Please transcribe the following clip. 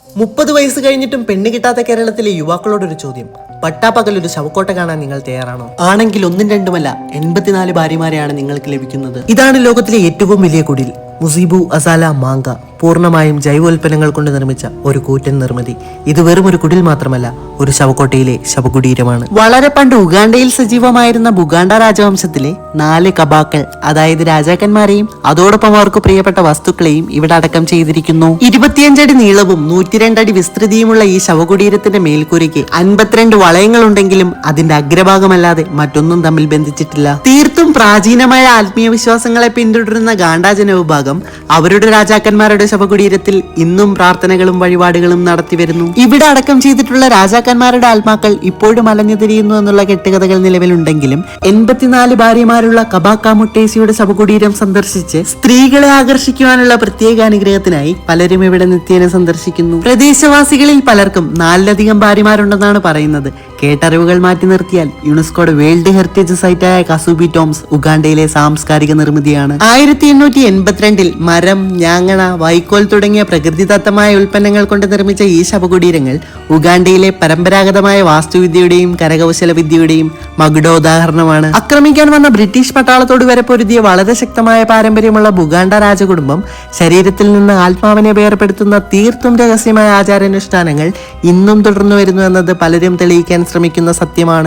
30 വയസ്സ് കഴിഞ്ഞിട്ടും പെണ്ണ് കിട്ടാത്ത കേരളത്തിലെ യുവാക്കളോടൊരു ചോദ്യം. പട്ടാപ്പകലൊരു ശവക്കോട്ട കാണാൻ നിങ്ങൾ തയ്യാറാണോ? ആണെങ്കിൽ ഒന്നും രണ്ടുമല്ല 84 ഭാര്യമാരെയാണ് നിങ്ങൾക്ക് ലഭിക്കുന്നത്. ഇതാണ് ലോകത്തിലെ ഏറ്റവും വലിയ കുടിൽ. മുസീബു അസാല മാങ്ക പൂർണ്ണമായും ജൈവോൽപ്പന്നങ്ങൾ കൊണ്ട് നിർമ്മിച്ച ഒരു കൂറ്റൻ നിർമ്മിതി. ഇത് വെറും ഒരു കുടിൽ മാത്രമല്ല, ഒരു ശവക്കോട്ടയിലെ ശവകുടീരമാണ്. വളരെ പണ്ട് ഉഗാണ്ടയിൽ സജീവമായിരുന്ന ബുഗാണ്ട രാജവംശത്തിലെ 4 കബാക്കൾ, അതായത് രാജാക്കന്മാരെയും അതോടൊപ്പം അവർക്ക് പ്രിയപ്പെട്ട വസ്തുക്കളെയും ഇവിടെ അടക്കം ചെയ്തിരിക്കുന്നു. 25 അടി നീളവും 102 അടി വിസ്തൃതിയുമുള്ള ഈ ശവകുടീരത്തിന്റെ മേൽക്കൂരയ്ക്ക് 52 വളയങ്ങളുണ്ടെങ്കിലും അതിന്റെ അഗ്രഭാഗമല്ലാതെ മറ്റൊന്നും തമ്മിൽ ബന്ധിച്ചിട്ടില്ല. തീർത്തും പ്രാചീനമായ ആത്മീയ വിശ്വാസങ്ങളെ പിന്തുടരുന്ന ഗാണ്ടാ ജനവിഭാഗം അവരുടെ രാജാക്കന്മാരുടെ ശവകുടീരത്തിൽ ഇന്നും പ്രാർത്ഥനകളും വഴിപാടുകളും നടത്തി വരുന്നു. ഇവിടെ അടക്കം ചെയ്തിട്ടുള്ള രാജാക്കന്മാരുടെ ആത്മാക്കൾ ഇപ്പോഴും അലഞ്ഞു തിരിയുന്നു എന്നുള്ള കെട്ടുകഥകൾ നിലവിലുണ്ടെങ്കിലും 84 ഭാര്യമാരുള്ള കബാക്ക മുട്ടേസിയുടെ ശവകുടീരം സന്ദർശിച്ച് സ്ത്രീകളെ ആകർഷിക്കുവാനുള്ള പ്രത്യേക അനുഗ്രഹത്തിനായി പലരും ഇവിടെ നിത്യേന സന്ദർശിക്കുന്നു. പ്രദേശവാസികളിൽ പലർക്കും 4ലധികം ഭാര്യമാരുണ്ടെന്നാണ് പറയുന്നത്. കേട്ടറിവുകൾ മാറ്റി നിർത്തിയാൽ യുനെസ്കോയുടെ വേൾഡ് ഹെറിറ്റേജ് സൈറ്റായ കസൂബി ടോംസ് ഉഗാണ്ടയിലെ സാംസ്കാരിക നിർമ്മിതിയാണ്. 1882 മരം, ഞാങ്ങണ, വൈക്കോൽ തുടങ്ങിയ പ്രകൃതിദത്തമായ ഉൽപ്പന്നങ്ങൾ കൊണ്ട് നിർമ്മിച്ച ഈ ശവകുടീരങ്ങൾ ഉഗാണ്ടയിലെ പരമ്പരാഗതമായ വാസ്തുവിദ്യയുടെയും കരകൗശല വിദ്യയുടെയും മകുടോദാഹരണമാണ്. ആക്രമിക്കാൻ വന്ന ബ്രിട്ടീഷ് പട്ടാളത്തോട് വരെ പൊരുതിയ വളരെ ശക്തമായ പാരമ്പര്യമുള്ള ബുഗാണ്ട രാജകുടുംബം ശരീരത്തിൽ നിന്ന് ആത്മാവിനെ വേർപെടുത്തുന്ന തീർത്തും രഹസ്യമായ ആചാരാനുഷ്ഠാനങ്ങൾ ഇന്നും തുടർന്നു വരുന്നു എന്നത് പലരും തെളിയിക്കാൻ ശ്രമിക്കുന്ന സത്യമാണ്.